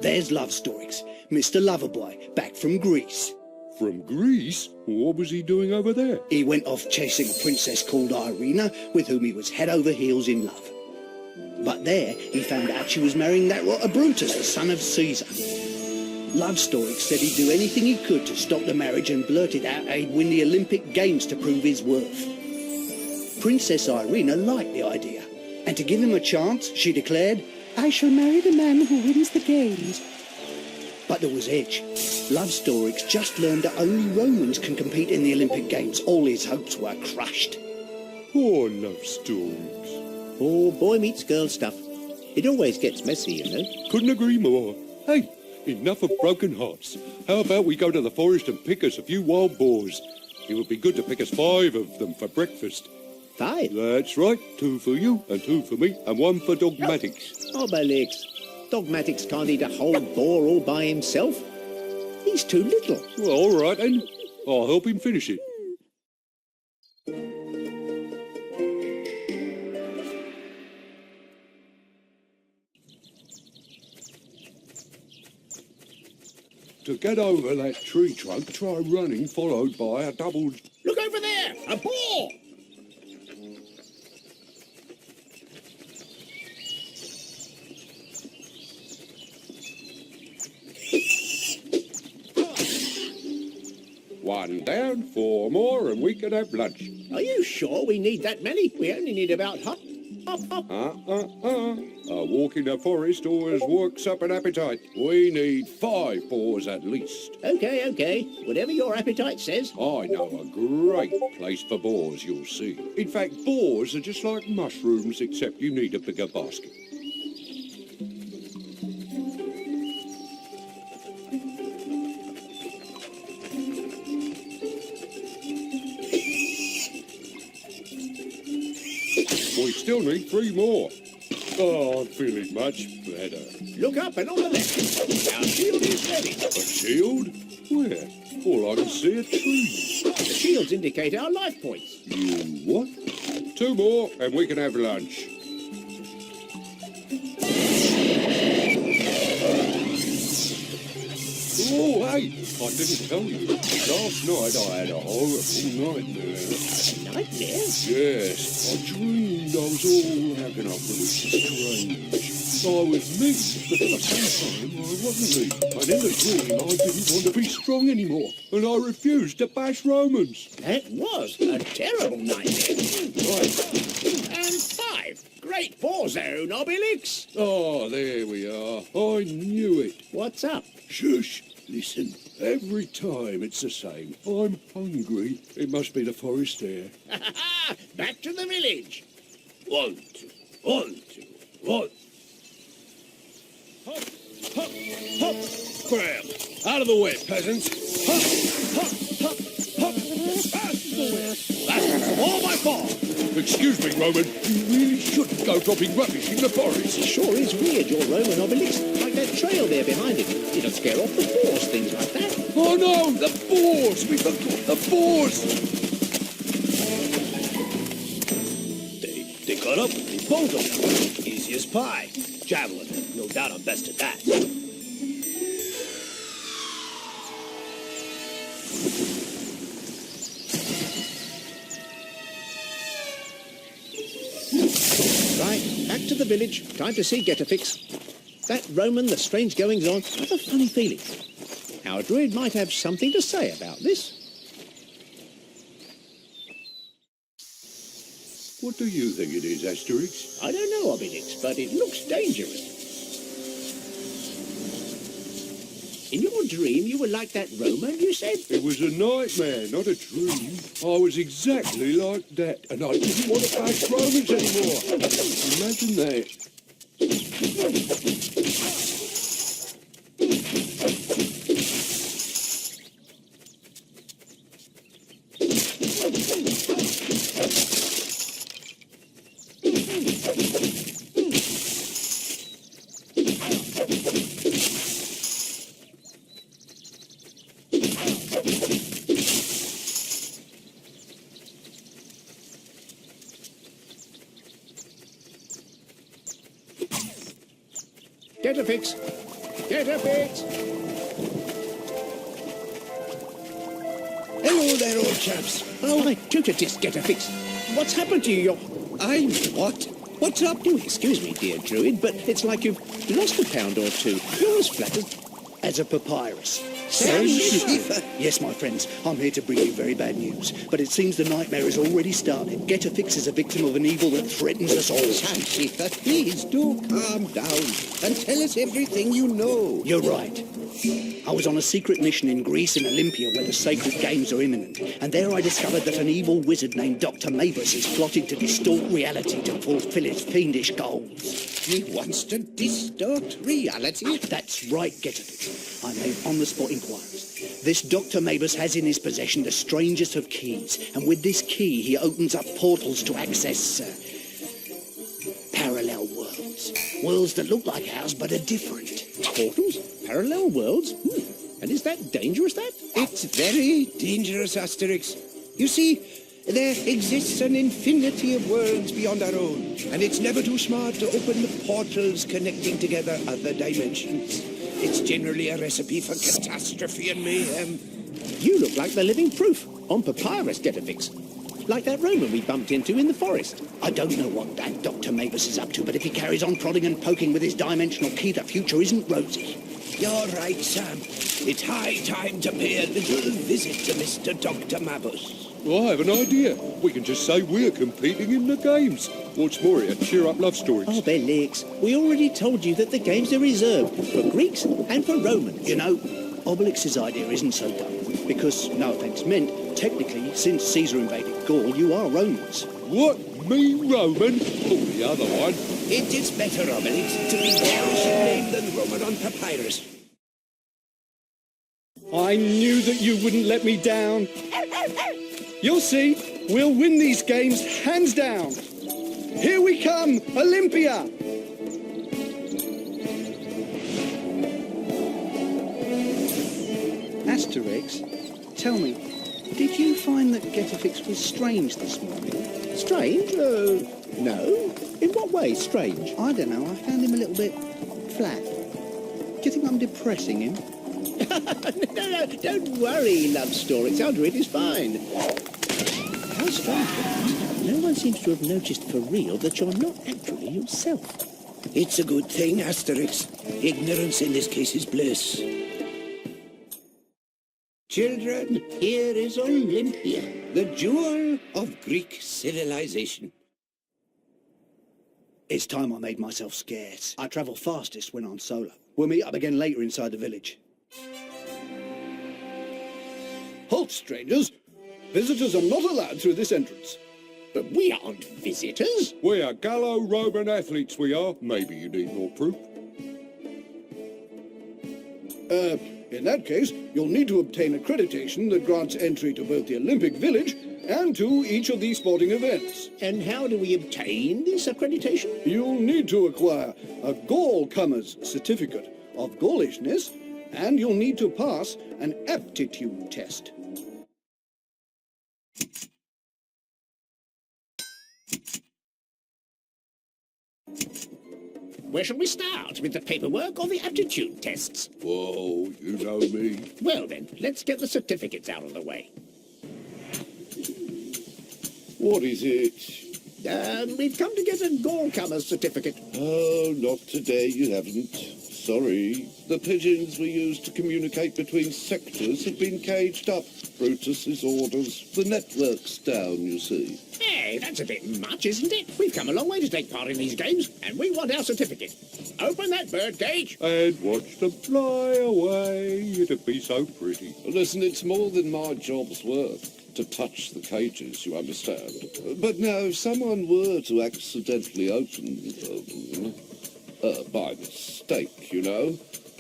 There's Asterix, Mr. Loverboy, back from Greece. From Greece? What was he doing over there? He went off chasing a princess called Irina, with whom he was head over heels in love. But there, he found out she was marrying that rotter Brutus, the son of Caesar. Asterix said he'd do anything he could to stop the marriage and blurted out he'd win the Olympic Games to prove his worth. Princess Irina liked the idea, and to give him a chance, she declared, "I shall marry the man who wins the games." But there was edge. Asterix just learned that only Romans can compete in the Olympic Games. All his hopes were crushed. Poor Asterix. Oh, boy meets girl stuff. It always gets messy, you know. Couldn't agree more. Hey, enough of broken hearts. How about we go to the forest and pick us a few wild boars? It would be good to pick us 5 of them for breakfast. 5? That's right. 2 for you and 2 for me and 1 for Dogmatics. Obelix. Dogmatics can't eat a whole boar all by himself. He's too little. Well, all right then. I'll help him finish it. To get over that tree trunk, try running followed by a double... Look over there! A boar! One down, 4 more, and we can have lunch. Are you sure we need that many? We only need about half. A walk in the forest always works up an appetite. We need 5 boars at least. Okay. Whatever your appetite says. I know a great place for boars, you'll see. In fact, boars are just like mushrooms, except you need a bigger basket. We still need 3 more. Oh, I'm feeling much better. Look up and on the left. Our shield is ready. A shield? Where? All I can see are trees. The shields indicate our life points. You what? 2 more and we can have lunch. Oh, hey, I didn't tell you. Last night I had a horrible nightmare. Nightmare? Yes, I dreamed I was all hacking up really strange. I was me, but at the same time I wasn't me. And in the dream I didn't want to be strong anymore, and I refused to bash Romans. That was a terrible nightmare. Right. And 5. Great boar zone, Obelix. Oh, there we are. I knew it. What's up? Shush. Listen, every time it's the same. I'm hungry. It must be the forest air. Back to the village. 1, 2, 1, 2, 1. Hop, hop, hop. Grab. Out of the way, peasants. Hop, hop, hop, hop. Out of the way. That's all my fault. Excuse me, Roman. You really shouldn't go dropping rubbish in the forest. It sure is weird, your Roman Obelix. Like that trail there behind it. It'll scare off the boars, things like that. Oh no, the boars! We forgot the boars! They got up, both of them. Easy as pie. Javelin, no doubt I'm best at that. Right, back to the village. Time to see Getafix. That Roman, the strange goings-on, what a funny feeling. Our druid might have something to say about this. What do you think it is, Asterix? I don't know, Obelix, but it looks dangerous. In your dream, you were like that Roman, you said? It was a nightmare, not a dream. I was exactly like that, and I didn't want to bash Romans anymore. Imagine that. Getafix, Getafix! Hello there, old chaps. Oh, my tutor disc, Getafix. What's happened to you? I'm what? What's up? Oh, excuse me, dear druid, but it's like you've lost a pound or two. You're as flat As a papyrus. Sandpaper. Yes, my friends, I'm here to bring you very bad news. But it seems the nightmare has already started. Getafix is a victim of an evil that threatens us all. Sandpaper, please do calm down and tell us everything you know. You're right. I was on a secret mission in Greece and Olympia where the sacred games are imminent. And there I discovered that an evil wizard named Dr. Mabus is plotting to distort reality to fulfill its fiendish goals. He wants to distort reality. That's right, Getafix. I made on-the-spot inquiries. This Dr. Mabus has in his possession the strangest of keys, and with this key he opens up portals to access parallel worlds. Worlds that look like ours but are different. portals, parallel worlds. And is that dangerous, that? It's very dangerous, Asterix. You see, there exists an infinity of worlds beyond our own, and it's never too smart to open the portals connecting together other dimensions. It's generally a recipe for catastrophe and mayhem. You look like the living proof on papyrus, Getafix. Like that Roman we bumped into in the forest. I don't know what that Dr. Mabus is up to, but if he carries on prodding and poking with his dimensional key, the future isn't rosy. You're right, Sam. It's high time to pay a little visit to Mr. Dr. Mabus. Well, I have an idea. We can just say we're competing in the games. What's more, it'll cheer up love stories. Obelix, we already told you that the games are reserved for Greeks and for Romans. You know, Obelix's idea isn't so dumb, because, no offence meant, technically, since Caesar invaded Gaul, you are Romans. What? Me Roman? Oh, the other one. It is better, Obelix, to be Welsh name than Roman on papyrus. I knew that you wouldn't let me down. You'll see, we'll win these games hands down. Here we come, Olympia! Asterix, tell me, did you find that Getafix was strange this morning? Strange? No. In what way strange? I don't know, I found him a little bit flat. Do you think I'm depressing him? No, don't worry, love story. Our druid is fine. How strange. No one seems to have noticed for real that you're not actually yourself. It's a good thing, Asterix. Ignorance in this case is bliss. Children, here is Olympia, the jewel of Greek civilization. It's time I made myself scarce. I travel fastest when I'm solo. We'll meet up again later inside the village. Halt, strangers. Visitors are not allowed through this entrance. But we aren't visitors. We are Gallo-Roman athletes, we are. Maybe you need more proof. In that case, you'll need to obtain accreditation that grants entry to both the Olympic Village and to each of these sporting events. And how do we obtain this accreditation? You'll need to acquire a Gaul-comer's certificate of Gaulishness, and you'll need to pass an Aptitude test. Where shall we start? With the paperwork or the aptitude tests? Whoa, you know me. Well then, let's get the certificates out of the way. What is it? We've come to get a Gaul-comer's certificate. Oh, not today, you haven't. Sorry. The pigeons we use to communicate between sectors have been caged up. Brutus's orders. The network's down, you see. Hey, that's a bit much, isn't it? We've come a long way to take part in these games, and we want our certificate. Open that bird cage. And watch them fly away. It'd be so pretty. Listen, it's more than my job's worth to touch the cages, you understand. But now, if someone were to accidentally open by mistake, you know,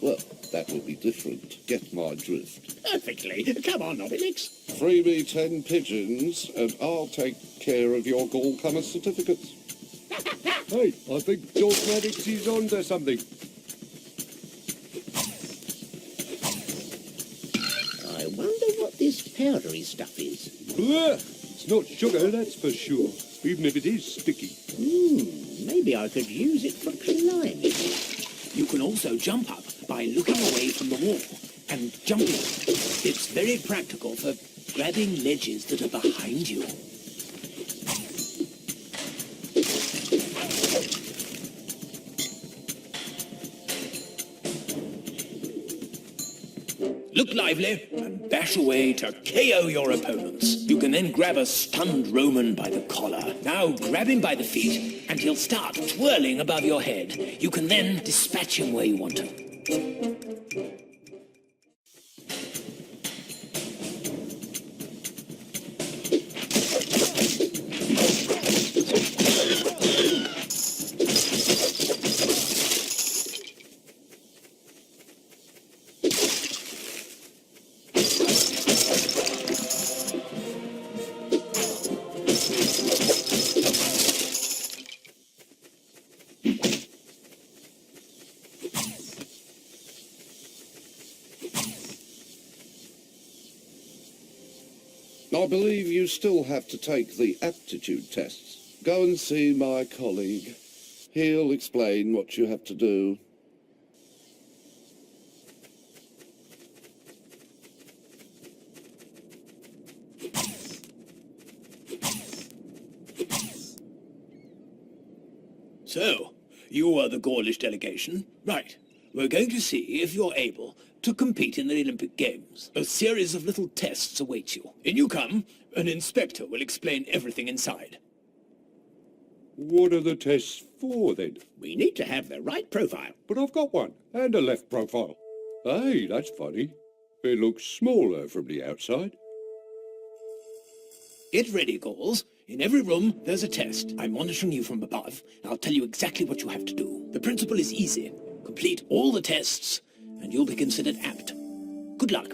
well, that would be different. Get my drift. Perfectly. Come on, Obelix. Free me 10 pigeons, and I'll take care of your Gaul-comer certificates. Hey, I think George Maddox is onto something. I wonder what this powdery stuff is. Blah! It's not sugar, that's for sure. Even if it is sticky. Maybe I could use it for climbing. You can also jump up by by looking away from the wall and jumping. It's very practical for grabbing ledges that are behind you. Look lively and bash away to KO your opponents. You can then grab a stunned Roman by the collar. Now grab him by the feet and he'll start twirling above your head. You can then dispatch him where you want to. I believe you still have to take the aptitude tests. Go and see my colleague. He'll explain what you have to do. So, you are the Gaulish delegation? Right. We're going to see if you're able to compete in the Olympic Games. A series of little tests await you. In you come, an inspector will explain everything inside. What are the tests for, then? We need to have the right profile. But I've got one, and a left profile. Hey, that's funny. It looks smaller from the outside. Get ready, Gauls. In every room, there's a test. I'm monitoring you from above, and I'll tell you exactly what you have to do. The principle is easy. Complete all the tests, and you'll be considered apt. Good luck.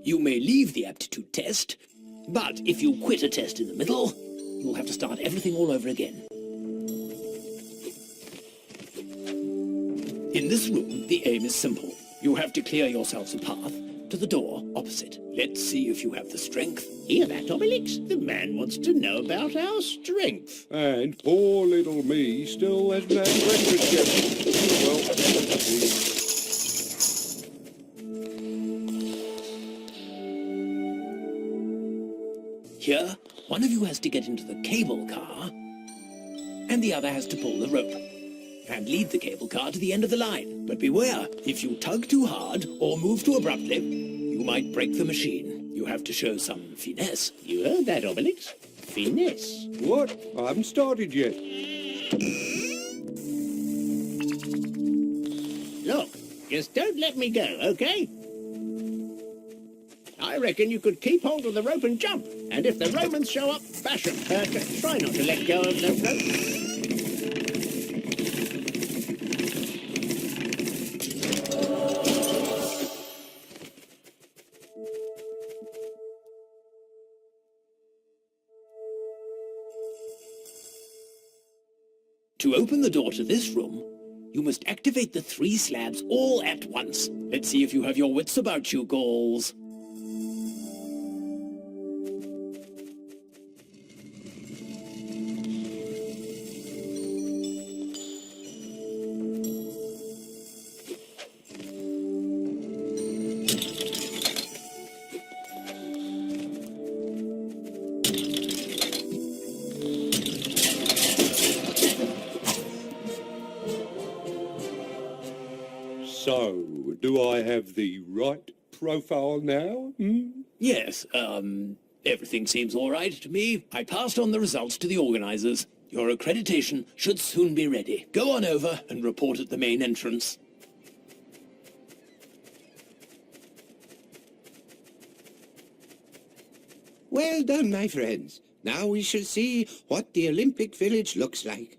You may leave the aptitude test, but if you quit a test in the middle, you'll have to start everything all over again. In this room, the aim is simple. You have to clear yourselves a path to the door opposite. Let's see if you have the strength. Hear that, Obelix? The man wants to know about our strength. And poor little me still hasn't had breakfast yet. Well, Here, one of you has to get into the cable car, and the other has to pull the rope, and lead the cable car to the end of the line. But beware, if you tug too hard or move too abruptly, you might break the machine. You have to show some finesse. You heard that, Obelix? Finesse. what? I haven't started yet. Look, just don't let me go, okay? I reckon you could keep hold of the rope and jump. And if the Romans show up, bash them. Try not to let go of the rope. To open the door to this room, you must activate the 3 slabs all at once. Let's see if you have your wits about you, Gauls. So, do I have the right profile now? Yes, everything seems all right to me. I passed on the results to the organizers. Your accreditation should soon be ready. Go on over and report at the main entrance. Well done, my friends. Now we shall see what the Olympic Village looks like.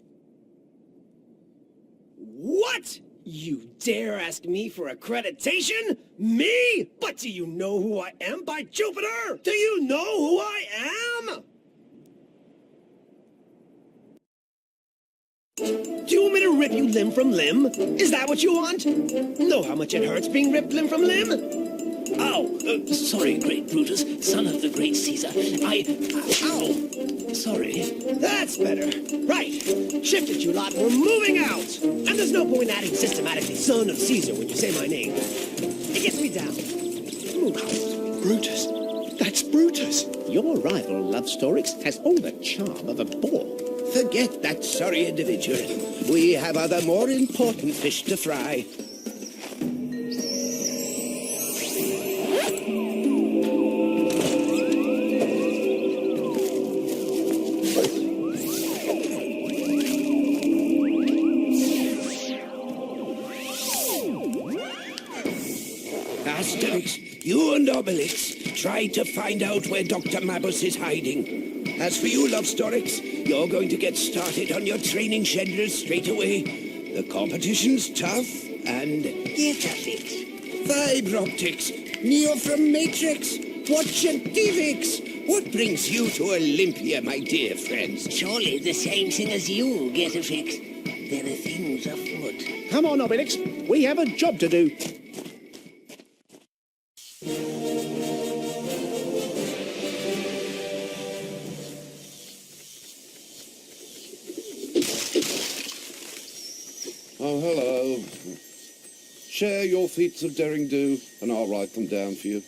What? You dare ask me for accreditation? Me? But do you know who I am, by Jupiter? Do you know who I am? Do you want me to rip you limb from limb? Is that what you want? Know how much it hurts being ripped limb from limb? Ow! Sorry, great Brutus, son of the great Caesar. Ow! Sorry. That's better. Right. Shift it, you lot. We're moving out. And there's no point adding systematically son of Caesar when you say my name. It gets me down. Move out. Brutus. That's Brutus. Your rival, Love Storix, has all the charm of a boar. Forget that sorry individual. We have other more important fish to fry. Asterix, you and Obelix try to find out where Dr. Mabus is hiding. As for you, Love Storix, you're going to get started on your training schedule straight away. The competition's tough and... Getafix. Fiber optics, Neo from Matrix, what's your Getafix? What brings you to Olympia, my dear friends? Surely the same thing as you, Getafix. There are things afoot. Come on, Obelix. We have a job to do. Oh, hello. Share your feats of daring do, and I'll write them down for you.